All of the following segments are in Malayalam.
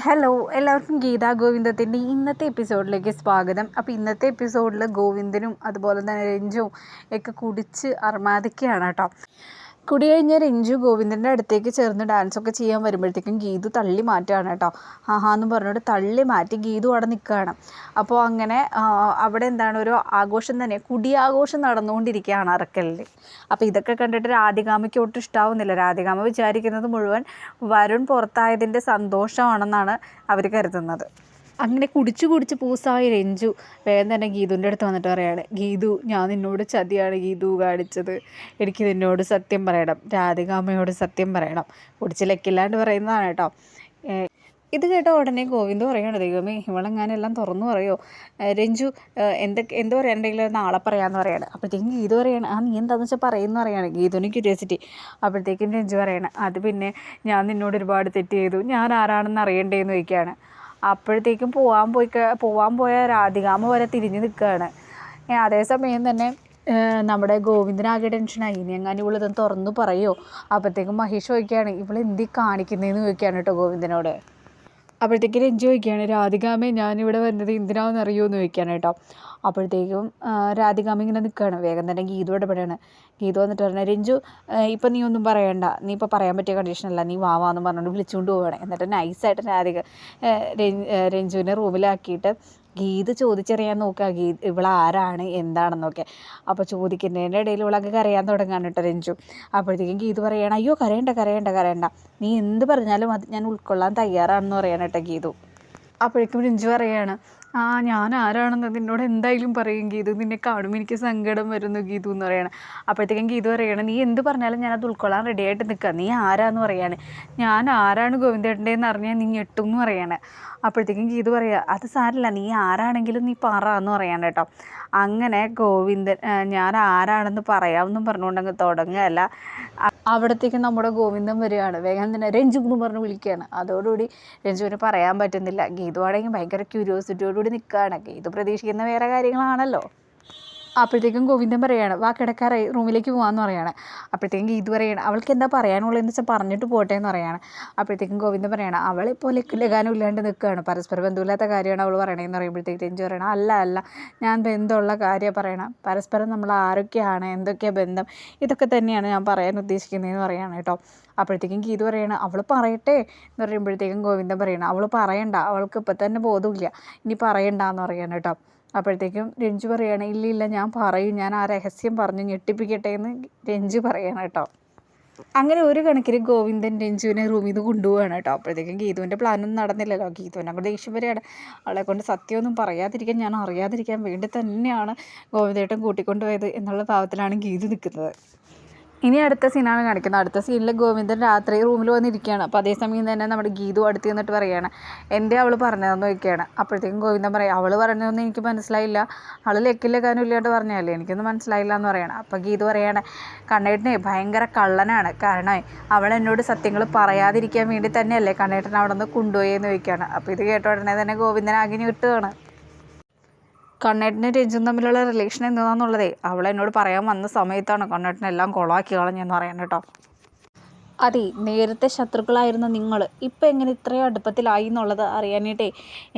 ഹലോ എല്ലാവർക്കും ഗീതാ ഗോവിന്ദത്തിൻ്റെ ഇന്നത്തെ എപ്പിസോഡിലേക്ക് സ്വാഗതം. അപ്പോൾ ഇന്നത്തെ എപ്പിസോഡിൽ ഗോവിന്ദനും അതുപോലെ തന്നെ രഞ്ജുവും ഒക്കെ കുടിച്ച് അർമാദിക്കുകയാണ് കേട്ടോ. കുടി കഴിഞ്ഞ രഞ്ജു ഗോവിന്ദൻ്റെ അടുത്തേക്ക് ചേർന്ന് ഡാൻസൊക്കെ ചെയ്യാൻ വരുമ്പോഴത്തേക്കും ഗീതു തള്ളി മാറ്റുകയാണ് കേട്ടോ. എന്ന് പറഞ്ഞുകൊണ്ട് തള്ളി മാറ്റി ഗീതു അവിടെ നിൽക്കുകയാണ്. അപ്പോൾ അങ്ങനെ അവിടെ എന്താണ് ഒരു ആഘോഷം തന്നെ, കുടിയാഘോഷം നടന്നുകൊണ്ടിരിക്കുകയാണ് അറക്കലിൽ. അപ്പോൾ ഇതൊക്കെ കണ്ടിട്ട് രാധികാമ്മയ്ക്ക് ഒട്ടും ഇഷ്ടാവുന്നില്ല. രാധികാമ്മ വിചാരിക്കുന്നത് മുഴുവൻ വരുൺ പുറത്തായതിൻ്റെ സന്തോഷമാണെന്നാണ് അവർ കരുതുന്നത്. അങ്ങനെ കുടിച്ച് പൂസായി രഞ്ജു വേഗം തന്നെ ഗീതുവിൻ്റെ അടുത്ത് വന്നിട്ട് പറയാണ്, ഗീതു ഞാൻ നിന്നോട് ചതിയാണ് ഗീതു കാണിച്ചത്, എനിക്ക് നിന്നോട് സത്യം പറയണം, രാധികാമ്മയോട് സത്യം പറയണം. കുടിച്ച് ലക്കില്ലാണ്ട് പറയുന്നതാണ് കേട്ടോ. ഇത് കേട്ട ഉടനെ ഗോവിന്ദ് പറയാണ്, ദൈവമേ ഇവളെങ്ങാനെല്ലാം തുറന്നു പറയോ, രഞ്ജു എന്ത് പറയാനുണ്ടെങ്കിലും നാളെ പറയാമെന്ന് പറയാണ്. അപ്പോഴത്തേക്കും ഗീതു പറയാണ്, നീ എന്താണെന്ന് വെച്ചാൽ പറയുമെന്ന് പറയാണ്. ഗീതുവിന് ക്യൂരിയോസിറ്റി. അപ്പോഴത്തേക്കും രഞ്ജു പറയണം, അത് പിന്നെ ഞാൻ നിന്നോട് ഒരുപാട് തെറ്റ് ചെയ്തു, ഞാൻ ആരാണെന്ന് അറിയണ്ടേന്ന് ചോദിക്കുകയാണ്. അപ്പോഴത്തേക്കും പോവാൻ പോയ രാധികാമ്മ വരെ തിരിഞ്ഞ് നിൽക്കുകയാണ്. അതേസമയം തന്നെ നമ്മുടെ ഗോവിന്ദനാകെ ടെൻഷനായി, ഇനി എങ്ങാനും ഇവളിതൊന്ന് തുറന്നു പറയുമോ. അപ്പോഴത്തേക്കും മഹേഷ് ചോദിക്കുകയാണ്, ഇവളെന്തി കാണിക്കുന്നതെന്ന് ചോദിക്കുകയാണ് കേട്ടോ ഗോവിന്ദനോട്. അപ്പോഴത്തേക്കും രഞ്ജു ചോദിക്കുകയാണ്, രാധികാമ്മേ ഞാനിവിടെ വരുന്നത് എന്തിനാണെന്ന് അറിയുമോ ചോദിക്കുകയാണ് കേട്ടോ. അപ്പോഴത്തേക്കും രാധികാമ്മ ഇങ്ങനെ നിൽക്കുകയാണ്. വേഗം തന്നെ ഗീതു ഇടപെടുകയാണ്. ഗീതു വന്നിട്ട് പറഞ്ഞാൽ, രഞ്ജു ഇപ്പം നീ ഒന്നും പറയണ്ട, നീ ഇപ്പോൾ പറയാൻ പറ്റിയ കണ്ടീഷനല്ല, നീ വാവാന്ന് പറഞ്ഞുകൊണ്ട് വിളിച്ചുകൊണ്ട് പോവുകയാണ്. എന്നിട്ട് നൈസായിട്ട് രഞ്ജുവിനെ റൂമിലാക്കിയിട്ട് ഗീത് ചോദിച്ചറിയാൻ നോക്കുക, ഇവളാരാണ് എന്താണെന്നൊക്കെ. അപ്പോൾ ചോദിക്കുന്നതിൻ്റെ ഇടയിൽ ഇവളൊക്കെ കരയാൻ തുടങ്ങാൻ കേട്ടോ രഞ്ജു. അപ്പോഴത്തേക്കും ഗീതു പറയണം, അയ്യോ കരയണ്ട, നീ എന്ത് പറഞ്ഞാലും അത് ഞാൻ ഉൾക്കൊള്ളാൻ തയ്യാറാണെന്ന് പറയണം കേട്ടോ ഗീതു. അപ്പോഴേക്കും രഞ്ജു പറയാണ്, ഞാൻ ആരാണെന്ന് നിന്നോട് എന്തായാലും പറയും ഗീതു, നിന്നെ കാണുമ്പോൾ എനിക്ക് സങ്കടം വരുന്നു ഗീതു എന്ന് പറയണം. അപ്പോഴത്തേക്കും ഗീതു പറയണം, നീ എന്ത് പറഞ്ഞാലും ഞാനത് ഉൾക്കൊള്ളാൻ റെഡിയായിട്ട് നിൽക്കുക, നീ ആരാന്ന് പറയാണ്. ഞാൻ ആരാണ് ഗോവിന്ദേട്ടൻ്റെന്ന് അറിഞ്ഞാൽ നീ ഞെട്ടും എന്ന് പറയാണ്. അപ്പോഴത്തേക്കും ഗീതു പറയുക, അത് സാരമില്ല, നീ ആരാണെങ്കിലും നീ പറ എന്ന് പറയാൻ കേട്ടോ. അങ്ങനെ ഗോവിന്ദൻ ഞാൻ ആരാണെന്ന് പറയാമെന്നും പറഞ്ഞുകൊണ്ടങ്ങ് തുടങ്ങുകയല്ല. അവിടത്തേക്ക് നമ്മുടെ ഗോവിന്ദൻ വരികയാണ്. വേഗം തന്നെ രഞ്ജു എന്ന് പറഞ്ഞ് വിളിക്കുകയാണ്. അതോടുകൂടി രഞ്ജുവിന് പറയാൻ പറ്റുന്നില്ല. ഗീതു ആണെങ്കിൽ ഭയങ്കര ക്യൂരിയോസിറ്റിയോടുകൂടി നിൽക്കുകയാണ്. ഗീതു പ്രതീക്ഷിക്കുന്ന വേറെ കാര്യങ്ങളാണല്ലോ. അപ്പോഴത്തേക്കും ഗോവിന്ദൻ പറയുകയാണ്, വാ കിടക്കാറായി, റൂമിലേക്ക് പോകാമെന്ന് പറയുകയാണ്. അപ്പോഴത്തേക്കും ഗീതു പറയുകയാണ്, അവൾക്ക് എന്താ പറയാനുള്ളതെന്ന് വെച്ചാൽ പറഞ്ഞിട്ട് പോട്ടെ എന്ന് പറയുകയാണ്. അപ്പോഴത്തേക്കും ഗോവിന്ദൻ പറയുകയാണ്, അവളിപ്പോൾ ലഗാനം ഇല്ലാണ്ട് നിൽക്കുകയാണ്, പരസ്പര ബന്ധമില്ലാത്ത കാര്യമാണ് അവൾ പറയണതെന്ന് പറയുമ്പോഴത്തേക്ക് രഞ്ജു പറയണം, അല്ല ഞാൻ ബന്ധമുള്ള കാര്യം പറയണം, പരസ്പരം നമ്മൾ ആരൊക്കെയാണ്, എന്തൊക്കെയാണ് ബന്ധം, ഇതൊക്കെ തന്നെയാണ് ഞാൻ പറയാൻ ഉദ്ദേശിക്കുന്നതെന്ന് പറയുകയാണ് കേട്ടോ. അപ്പോഴത്തേക്കും ഗീതു പറയണം, അവൾ പറയട്ടെ എന്ന് പറയുമ്പോഴത്തേക്കും ഗോവിന്ദൻ പറയണം, അവൾ പറയണ്ട, അവൾക്ക് ഇപ്പം തന്നെ ബോധമില്ല, ഇനി പറയണ്ടെന്ന് പറയാണ് കേട്ടോ. അപ്പോഴത്തേക്കും രഞ്ജു പറയുകയാണ്, ഇല്ല ഞാൻ പറയും, ഞാൻ ആ രഹസ്യം പറഞ്ഞ് ഞെട്ടിപ്പിക്കട്ടെ എന്ന് രഞ്ജു പറയണം കേട്ടോ. അങ്ങനെ ഒരു കണക്കിന് ഗോവിന്ദൻ രഞ്ജുവിനെ റൂമിൽ നിന്ന് കൊണ്ടുപോവാണ് കേട്ടോ. അപ്പോഴത്തേക്കും ഗീതുവിൻ്റെ പ്ലാനൊന്നും നടന്നില്ലല്ലോ. ഗീതുവിനെ കൊണ്ട് ദേഷ്യം വരെയാണ്. അവളെ കൊണ്ട് സത്യമൊന്നും പറയാതിരിക്കാൻ, ഞാൻ അറിയാതിരിക്കാൻ വേണ്ടി തന്നെയാണ് ഗോവിന്ദേട്ടൻ കൂട്ടിക്കൊണ്ടുപോയത് എന്നുള്ള ഭാവത്തിലാണ് ഗീതു നിൽക്കുന്നത്. ഇനി അടുത്ത സീനാണ് കാണിക്കുന്നത്. അടുത്ത സീനിൽ ഗോവിന്ദൻ രാത്രി റൂമിൽ വന്നിരിക്കുകയാണ്. അപ്പോൾ അതേസമയം തന്നെ നമ്മുടെ ഗീതു അടുത്ത് നിന്നിട്ട് പറയുകയാണ്, എൻ്റെ അവൾ പറഞ്ഞതെന്ന് ചോദിക്കുകയാണ്. അപ്പോഴത്തേക്കും ഗോവിന്ദൻ പറയും, അവൾ പറഞ്ഞതൊന്നും എനിക്ക് മനസ്സിലായില്ല, അവൾ ലക്കില്ലക്കാനും ഇല്ലാണ്ട് പറഞ്ഞതല്ലേ, എനിക്കൊന്നും മനസ്സിലായില്ല എന്ന് പറയണം. അപ്പോൾ ഗീതു പറയാണ്, കണ്ണേട്ടനെ ഭയങ്കര കള്ളനാണ്, കാരണം അവൾ എന്നോട് സത്യങ്ങൾ പറയാതിരിക്കാൻ വേണ്ടി തന്നെയല്ലേ കണ്ണേട്ടൻ അവിടെ നിന്ന് കൊണ്ടുപോയെന്ന് ചോദിക്കുകയാണ്. അപ്പോൾ ഇത് കേട്ട ഉടനെ തന്നെ ഗോവിന്ദനാകെ കിട്ടുകയാണ്. കണ്ണേട്ടനും രഞ്ജുവും തമ്മിലുള്ള റിലേഷൻ എന്താണെന്നുള്ളതേ അവളെന്നോട് പറയാൻ വന്ന സമയത്താണ് കണ്ണേട്ടനെല്ലാം കൊളാക്കി കളഞ്ഞെന്ന് പറയാൻ കേട്ടോ. അതെ, നേരത്തെ ശത്രുക്കളായിരുന്ന നിങ്ങൾ ഇപ്പം എങ്ങനെ ഇത്രയും അടുപ്പത്തിലായി എന്നുള്ളത് അറിയാനായിട്ടേ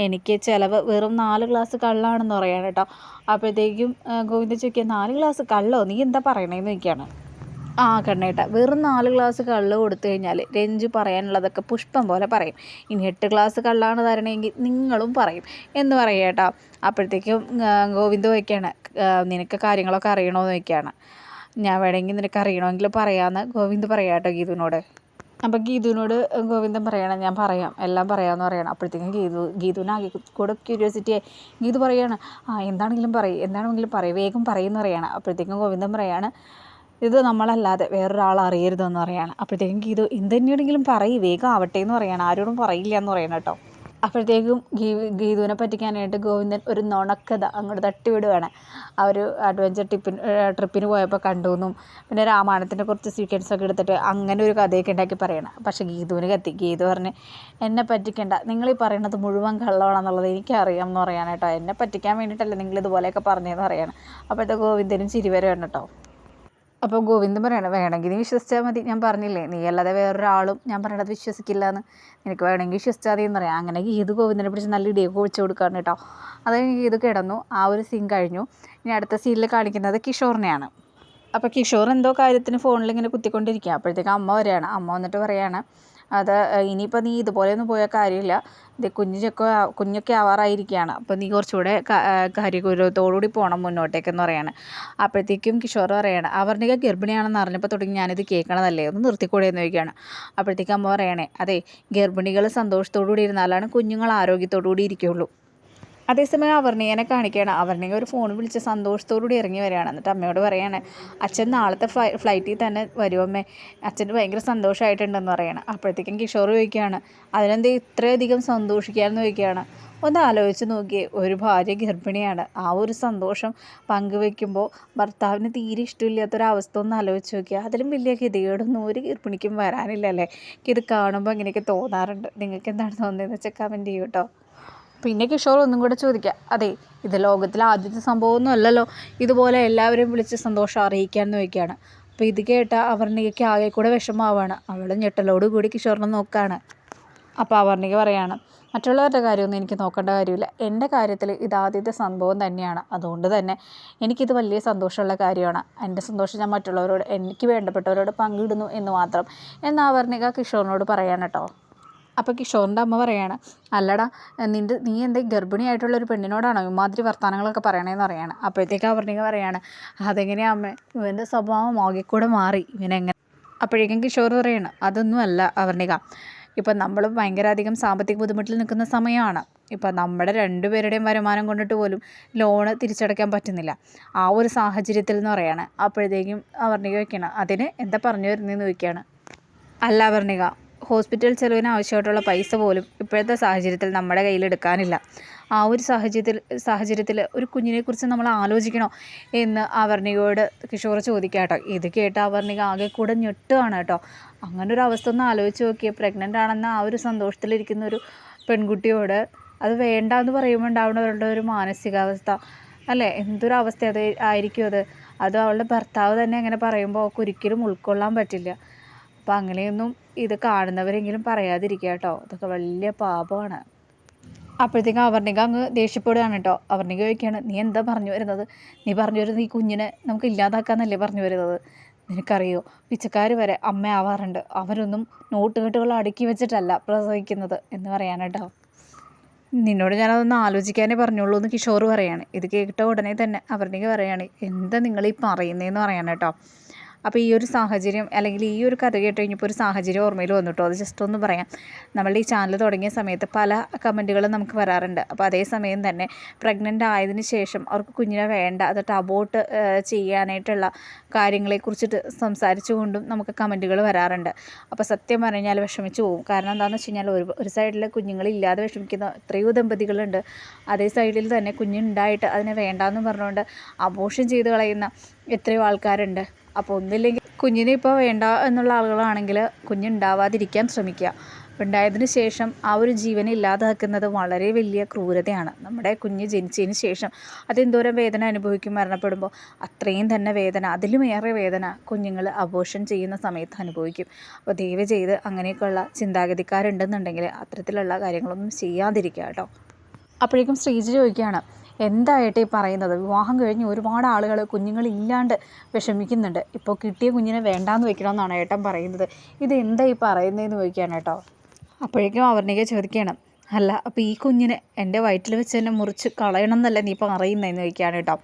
എനിക്ക് ചിലവ് വെറും 4 ഗ്ലാസ് കള്ളാണെന്ന് പറയാൻ കേട്ടോ. അപ്പോഴത്തേക്കും ഗോവിന്ദ ചോദിക്കുക, 4 ഗ്ലാസ് കള്ളോ, നീ എന്താ പറയണേന്ന് ചോദിക്കുകയാണ്. കണ്ണേട്ട, വെറും 4 ഗ്ലാസ് കള്ള് കൊടുത്തു കഴിഞ്ഞാൽ രഞ്ജു പറയാനുള്ളതൊക്കെ പുഷ്പം പോലെ പറയും. ഇനി 8 ഗ്ലാസ് കള്ളാണ് തരണമെങ്കിൽ നിങ്ങളും പറയും എന്ന് പറയുക കേട്ടോ. അപ്പോഴത്തേക്കും ഗോവിന്ദ ചോദിക്കുകയാണ്, നിനക്ക് കാര്യങ്ങളൊക്കെ അറിയണമെന്ന് ചോദിക്കുകയാണ്. ഞാൻ വേണമെങ്കിൽ നിനക്ക് അറിയണമെങ്കിൽ പറയാമെന്ന് ഗോവിന്ദ് പറയാം കേട്ടോ ഗീതുവിനോട്. അപ്പോൾ ഗീതുവിനോട് ഗോവിന്ദൻ പറയണം, ഞാൻ പറയാം, എല്ലാം പറയാമെന്ന് പറയണം. അപ്പോഴത്തേക്കും ഗീതുവിനാകെ കൂടെ ക്യൂരിയോസിറ്റിയായി. ഗീതു പറയുകയാണ്, എന്താണെങ്കിലും പറയും, വേഗം പറയുമെന്ന് പറയണം. അപ്പോഴത്തേക്കും ഗോവിന്ദൻ പറയാണ്, ഇത് നമ്മളല്ലാതെ വേറൊരാൾ അറിയരുതെന്ന് പറയാണ്. അപ്പോഴത്തേക്കും ഗീതു എന്ത് തന്നെയാണെങ്കിലും പറയും, വേഗം ആവട്ടെ എന്ന് പറയണം, ആരോടും പറയില്ല എന്ന് പറയണം കേട്ടോ. അപ്പോഴത്തേക്കും ഗീതുവിനെ പറ്റിക്കാനായിട്ട് ഗോവിന്ദൻ ഒരു നുണക്കഥ അങ്ങോട്ട് തട്ടിവിടുകയാണ്. ആ ഒരു അഡ്വഞ്ചർ ട്രിപ്പിന് പോയപ്പോൾ കണ്ടുവെന്നും പിന്നെ രാമായണത്തിൻ്റെ കുറച്ച് സീക്വൻസൊക്കെ എടുത്തിട്ട് അങ്ങനെ ഒരു കഥയൊക്കെ ഉണ്ടാക്കി പറയണം. പക്ഷേ ഗീതുവിന് കത്തി. ഗീതു പറഞ്ഞ്, എന്നെ പറ്റിക്കണ്ട, നിങ്ങളീ പറയുന്നത് മുഴുവൻ കള്ളമാണെന്നുള്ളത് എനിക്കറിയാം എന്ന് പറയാൻ കേട്ടോ. എന്നെ പറ്റിക്കാൻ വേണ്ടിയിട്ടല്ലേ നിങ്ങളിതുപോലെയൊക്കെ പറഞ്ഞതെന്ന് പറയണം. അപ്പോഴത്തെ ഗോവിന്ദനും ചിരി വരെയാണ് കേട്ടോ. അപ്പോൾ ഗോവിന്ദൻ പറയണം, വേണമെങ്കിൽ നീ വിശ്വസിച്ചാൽ മതി, ഞാൻ പറഞ്ഞില്ലേ നീ അല്ലാതെ വേറൊരാളും ഞാൻ പറയണത് വിശ്വസിക്കില്ല എന്ന്, നിനക്ക് വേണമെങ്കിൽ വിശ്വസിച്ചാൽ മതി എന്ന് പറയാം. അങ്ങനെ ഗീത് ഗോവിന്ദനെ പിടിച്ച് നല്ല ഇടിയൊക്കെ ഒഴിച്ചു കൊടുക്കുകയാണ് കേട്ടോ. അത് കഴിഞ്ഞ് ഗീത് കിടന്നു. ആ ഒരു സീൻ കഴിഞ്ഞു. ഇനി അടുത്ത സീനിൽ കാണിക്കുന്നത് കിഷോറിനെയാണ്. അപ്പോൾ കിഷോർ എന്തോ കാര്യത്തിന് ഫോണിൽ ഇങ്ങനെ കുത്തിക്കൊണ്ടിരിക്കുക. അപ്പോഴത്തേക്ക് അമ്മ വരികയാണ്. അമ്മ വന്നിട്ട് പറയാണ്, അത് ഇനിയിപ്പോൾ നീ ഇതുപോലെയൊന്നും പോയ കാര്യമില്ല, ഇത് കുഞ്ഞൊക്കെ ആവാറായിരിക്കുകയാണ്, അപ്പോൾ നീ കുറച്ചുകൂടെ കാര്യഗൗരവത്തോടുകൂടി പോകണം മുന്നോട്ടേക്കെന്ന് പറയാണ്. അപ്പോഴത്തേക്കും കിഷോർ പറയാണ്, അവർണിക ഗർഭിണിയാണെന്ന് അറിഞ്ഞപ്പോൾ തുടങ്ങി ഞാനിത് കേൾക്കണതല്ലേ, ഒന്ന് നിർത്തിക്കൂടെ എന്ന് ചോദിക്കുകയാണ്. അപ്പോഴത്തേക്കും അമ്മ പറയണേ, അതെ, ഗർഭിണികൾ സന്തോഷത്തോടു കൂടി ഇരുന്നാലാണ് കുഞ്ഞുങ്ങൾ ആരോഗ്യത്തോടു കൂടി ഇരിക്കുകയുള്ളൂ. അതേസമയം അവർണികനെ കാണിക്കുകയാണ്. അവർണിക ഒരു ഫോൺ വിളിച്ച് സന്തോഷത്തോടുകൂടി ഇറങ്ങി വരികയാണ്. എന്നിട്ട് അമ്മയോട് പറയാണ്, അച്ഛൻ നാളത്തെ ഫ്ലൈറ്റിൽ തന്നെ വരുമമ്മേ, അച്ഛന് ഭയങ്കര സന്തോഷമായിട്ടുണ്ടെന്ന് പറയണം. അപ്പോഴത്തേക്കും കിഷോർ ചോദിക്കുകയാണ്, അതിനെന്താ ഇത്രയധികം സന്തോഷിക്കാമെന്ന് ചോദിക്കുകയാണ്. ഒന്ന് ആലോചിച്ച് നോക്കിയേ, ഒരു ഭാര്യ ഗർഭിണിയാണ്, ആ ഒരു സന്തോഷം പങ്കുവെക്കുമ്പോൾ ഭർത്താവിന് തീരെ ഇഷ്ടമില്ലാത്തൊരവസ്ഥ ഒന്ന് ആലോചിച്ച് നോക്കിയാൽ അതിലും വലിയ ഗതികേടൊന്നും ഒരു ഗർഭിണിക്കും വരാനില്ലല്ലേ. ഇത് കാണുമ്പോൾ ഇങ്ങനെയൊക്കെ തോന്നാറുണ്ട്. നിങ്ങൾക്ക് എന്താണ് തോന്നുന്നതെന്ന് വെച്ചാൽ കമൻറ്റ് ചെയ്യൂ കേട്ടോ. പിന്നെ കിഷോർ ഒന്നും കൂടെ ചോദിക്കുക, അതെ, ഇത് ലോകത്തിലെ ആദ്യത്തെ സംഭവമൊന്നും അല്ലല്ലോ ഇതുപോലെ എല്ലാവരെയും വിളിച്ച് സന്തോഷം അറിയിക്കാമെന്ന് ചോദിക്കുകയാണ്. അപ്പോൾ ഇത് കേട്ട അവർണികയ്ക്ക് ആകെ കൂടെ വിഷമമാവാണ്. അവൾ ഞെട്ടലോട് കൂടി കിഷോറിനെ നോക്കുകയാണ്. അപ്പോൾ അവർണിക പറയാണ്, മറ്റുള്ളവരുടെ കാര്യമൊന്നും എനിക്ക് നോക്കേണ്ട കാര്യമില്ല, എൻ്റെ കാര്യത്തിൽ ഇത് ആദ്യത്തെ സംഭവം തന്നെയാണ്, അതുകൊണ്ട് തന്നെ എനിക്കിത് വലിയ സന്തോഷമുള്ള കാര്യമാണ്. എൻ്റെ സന്തോഷം ഞാൻ മറ്റുള്ളവരോട്, എനിക്ക് വേണ്ടപ്പെട്ടവരോട് പങ്കിടുന്നു എന്ന് മാത്രം എന്ന് അവർണിക കിഷോറിനോട് പറയാണ് കേട്ടോ. അപ്പോൾ കിഷോറിൻ്റെ അമ്മ പറയാണ്, അല്ലടാ, നീ എന്താ ഗർഭിണിയായിട്ടുള്ളൊരു പെണ്ണിനോടാണോ ഇമാതിരി വർത്തമാനങ്ങളൊക്കെ പറയണേന്ന് പറയാണ്. അപ്പോഴത്തേക്ക് അവർണിക പറയാണ്, അതെങ്ങനെയാ അമ്മ, ഇവൻ്റെ സ്വഭാവം ആകെക്കൂടെ മാറി, ഇവനെങ്ങനെ. അപ്പോഴേക്കും കിഷോർ പറയാണ്, അതൊന്നും അല്ല അവർണിക, ഇപ്പം നമ്മൾ ഭയങ്കര അധികം സാമ്പത്തിക ബുദ്ധിമുട്ടിൽ നിൽക്കുന്ന സമയമാണ്. ഇപ്പം നമ്മുടെ രണ്ടുപേരുടെയും വരുമാനം കൊണ്ടിട്ട് പോലും ലോണ് തിരിച്ചടയ്ക്കാൻ പറ്റുന്നില്ല, ആ ഒരു സാഹചര്യത്തിൽ എന്ന് പറയാണ്. അപ്പോഴത്തേക്കും അവർണിക വയ്ക്കണം, അതിന് എന്താ പറഞ്ഞു വരുന്നതെന്ന് ചോദിക്കുകയാണ്. അല്ല അവർണിക, ഹോസ്പിറ്റൽ ചെലവിന് ആവശ്യമായിട്ടുള്ള പൈസ പോലും ഇപ്പോഴത്തെ സാഹചര്യത്തിൽ നമ്മുടെ കയ്യിലെടുക്കാനില്ല. ആ ഒരു സാഹചര്യത്തിൽ ഒരു കുഞ്ഞിനെക്കുറിച്ച് നമ്മൾ ആലോചിക്കണോ എന്ന് അവർണികയോട് കിഷോർ ചോദിക്കാം കേട്ടോ. ഇത് കേട്ട അവർണിക ആകെ കൂടെ ഞെട്ടുകയാണ് കേട്ടോ. അങ്ങനൊരു അവസ്ഥ ഒന്ന് ആലോചിച്ച് നോക്കിയേ, പ്രഗ്നൻ്റ് ആണെന്ന ആ ഒരു സന്തോഷത്തിലിരിക്കുന്ന ഒരു പെൺകുട്ടിയോട് അത് വേണ്ട എന്ന് പറയുമ്പോൾ ഉണ്ടാവുന്നവരുടെ ഒരു മാനസികാവസ്ഥ അല്ലേ, എന്തൊരു അവസ്ഥ അത് ആയിരിക്കും അത് അവളുടെ ഭർത്താവ് തന്നെ അങ്ങനെ പറയുമ്പോൾ അവൾക്ക് ഒരിക്കലും ഉൾക്കൊള്ളാൻ പറ്റില്ല. അപ്പോൾ അങ്ങനെയൊന്നും ഇത് കാണുന്നവരെങ്കിലും പറയാതിരിക്കുക കേട്ടോ, അതൊക്കെ വലിയ പാപമാണ്. അപ്പോഴത്തേക്കും അവർണിക അങ്ങ് ദേഷ്യപ്പെടുകയാണ് കേട്ടോ. അവർണിക ചോദിക്കുകയാണ്, നീ എന്താ പറഞ്ഞു വരുന്നത്, നീ പറഞ്ഞു വരുന്നത് ഈ കുഞ്ഞിനെ നമുക്ക് ഇല്ലാതാക്കാന്നല്ലേ പറഞ്ഞു വരുന്നത്. നിനക്കറിയോ, പിച്ചക്കാർ വരെ അമ്മയാവാറുണ്ട്, അവരൊന്നും നോട്ടുകെട്ടുകൾ അടുക്കി വെച്ചിട്ടല്ല പ്രസവിക്കുന്നത് എന്ന് പറയാൻ കേട്ടോ. നിന്നോട് ഞാനതൊന്ന് ആലോചിക്കാനേ പറഞ്ഞുള്ളൂ എന്ന് കിഷോർ പറയാണ്. ഇത് കേട്ട ഉടനെ തന്നെ അവർണിക പറയാണ്, എന്താ നിങ്ങളീ പറയുന്നതെന്ന് പറയാൻ കേട്ടോ. അപ്പോൾ ഈ ഒരു സാഹചര്യം അല്ലെങ്കിൽ ഈ ഒരു കഥ കേട്ട് കഴിഞ്ഞപ്പോൾ ഒരു സാഹചര്യം ഓർമ്മയിൽ വന്നിട്ടോ, അത് ജസ്റ്റ് ഒന്ന് പറയാം. നമ്മളുടെ ഈ ചാനൽ തുടങ്ങിയ സമയത്ത് പല കമൻറ്റുകളും നമുക്ക് വരാറുണ്ട്. അപ്പോൾ അതേ സമയം തന്നെ പ്രഗ്നൻ്റ് ആയതിനു ശേഷം അവർക്ക് കുഞ്ഞിനെ വേണ്ട, അതിട്ട് അബോർട്ട് ചെയ്യാനായിട്ടുള്ള കാര്യങ്ങളെക്കുറിച്ചിട്ട് സംസാരിച്ചുകൊണ്ടും നമുക്ക് കമൻറ്റുകൾ വരാറുണ്ട്. അപ്പോൾ സത്യം പറഞ്ഞാൽ വിഷമിച്ചു പോകും. കാരണം എന്താണെന്ന് വെച്ച് കഴിഞ്ഞാൽ ഒരു സൈഡിൽ കുഞ്ഞുങ്ങളില്ലാതെ വിഷമിക്കുന്ന എത്രയോ ദമ്പതികളുണ്ട്, അതേ സൈഡിൽ തന്നെ കുഞ്ഞുണ്ടായിട്ട് അതിനെ വേണ്ടാന്ന് പറഞ്ഞുകൊണ്ട് അബോർഷൻ ചെയ്ത് കളയുന്ന എത്രയോ ആൾക്കാരുണ്ട്. അപ്പോൾ ഒന്നില്ലെങ്കിൽ കുഞ്ഞിനെ ഇപ്പോൾ വേണ്ട എന്നുള്ള ആളുകളാണെങ്കിൽ കുഞ്ഞുണ്ടാവാതിരിക്കാൻ ശ്രമിക്കുക. ഉണ്ടായതിന് ശേഷം ആ ഒരു ജീവനെ ഇല്ലാതാക്കുന്നത് വളരെ വലിയ ക്രൂരതയാണ്. നമ്മുടെ കുഞ്ഞ് ജനിച്ചതിന് ശേഷം അതെന്തോരം വേദന അനുഭവിക്കും, മരണപ്പെടുമ്പോൾ അത്രയും തന്നെ വേദന, അതിലുമേറെ വേദന കുഞ്ഞുങ്ങൾ അബോർഷൻ ചെയ്യുന്ന സമയത്ത് അനുഭവിക്കും. അപ്പോൾ ദയവ് ചെയ്ത് അങ്ങനെയൊക്കെയുള്ള ചിന്താഗതിക്കാരുണ്ടെന്നുണ്ടെങ്കിൽ അത്തരത്തിലുള്ള കാര്യങ്ങളൊന്നും ചെയ്യാതിരിക്കുക കേട്ടോ. അപ്പോഴേക്കും ശ്രീജ ചോദിക്കുകയാണ്, എന്തായിട്ടേ പറയുന്നത്, വിവാഹം കഴിഞ്ഞ് ഒരുപാട് ആളുകൾ കുഞ്ഞുങ്ങളില്ലാണ്ട് വിഷമിക്കുന്നുണ്ട്, ഇപ്പോൾ കിട്ടിയ കുഞ്ഞിനെ വേണ്ടാന്ന് വെക്കണമെന്നാണ് ഏട്ടൻ പറയുന്നത്, ഇത് എന്താ ഈ പറയുന്നതെന്ന് ചോദിക്കുകയാണ് കേട്ടോ. അപ്പോഴേക്കും അവർണിക ചോദിക്കണം, അല്ല അപ്പോൾ ഈ കുഞ്ഞിനെ എൻ്റെ വയറ്റിൽ വെച്ച് തന്നെ മുറിച്ച് കളയണം എന്നല്ല നീ പറയുന്നതെന്ന് ചോദിക്കുകയാണ് കേട്ടോ.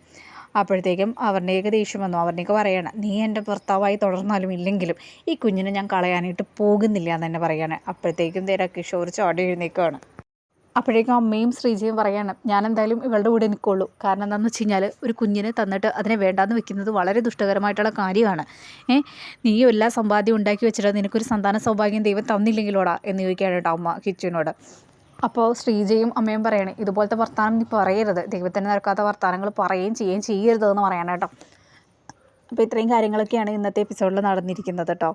അപ്പോഴത്തേക്കും അവർണികയ്ക്ക് ദേഷ്യം വന്നു. അവർണിക പറയണം, നീ എൻ്റെ ഭർത്താവായി തുടർന്നാലും ഇല്ലെങ്കിലും ഈ കുഞ്ഞിനെ ഞാൻ കളയാനായിട്ട് പോകുന്നില്ല എന്ന് തന്നെ പറയാണ്. അപ്പോഴത്തേക്കും കിഷോർ ചാടി എഴുന്നേൽക്കുകയാണ്. അപ്പോഴേക്കും അമ്മയും ശ്രീജയും പറയാണ്, ഞാൻ എന്തായാലും ഇവളുടെ കൂടെ നിൽക്കുള്ളൂ. കാരണം എന്താണെന്ന് വെച്ച് കഴിഞ്ഞാൽ ഒരു കുഞ്ഞിനെ തന്നിട്ട് അതിനെ വേണ്ടാന്ന് വെക്കുന്നത് വളരെ ദുഷ്ടകരമായിട്ടുള്ള കാര്യമാണ്. നീ എല്ലാ സമ്പാദ്യം ഉണ്ടാക്കി വെച്ചിട്ട് നിനക്കൊരു സന്താന സൗഭാഗ്യം ദൈവം തന്നില്ലെങ്കിലോടാ എന്ന് ചോദിക്കുകയാണ് കേട്ടോ അമ്മ കിച്ചുവിനോട്. അപ്പോൾ ശ്രീജയും അമ്മയും പറയണേ, ഇതുപോലത്തെ വർത്തമാനം നീ പറയരുത്, ദൈവത്തിന് നടക്കാത്ത വർത്തമാനങ്ങൾ ചെയ്യുകയും ചെയ്യരുതെന്ന് പറയാൻ കേട്ടോ. അപ്പോൾ ഇത്രയും കാര്യങ്ങളൊക്കെയാണ് ഇന്നത്തെ എപ്പിസോഡിൽ നടന്നിരിക്കുന്നത് കേട്ടോ.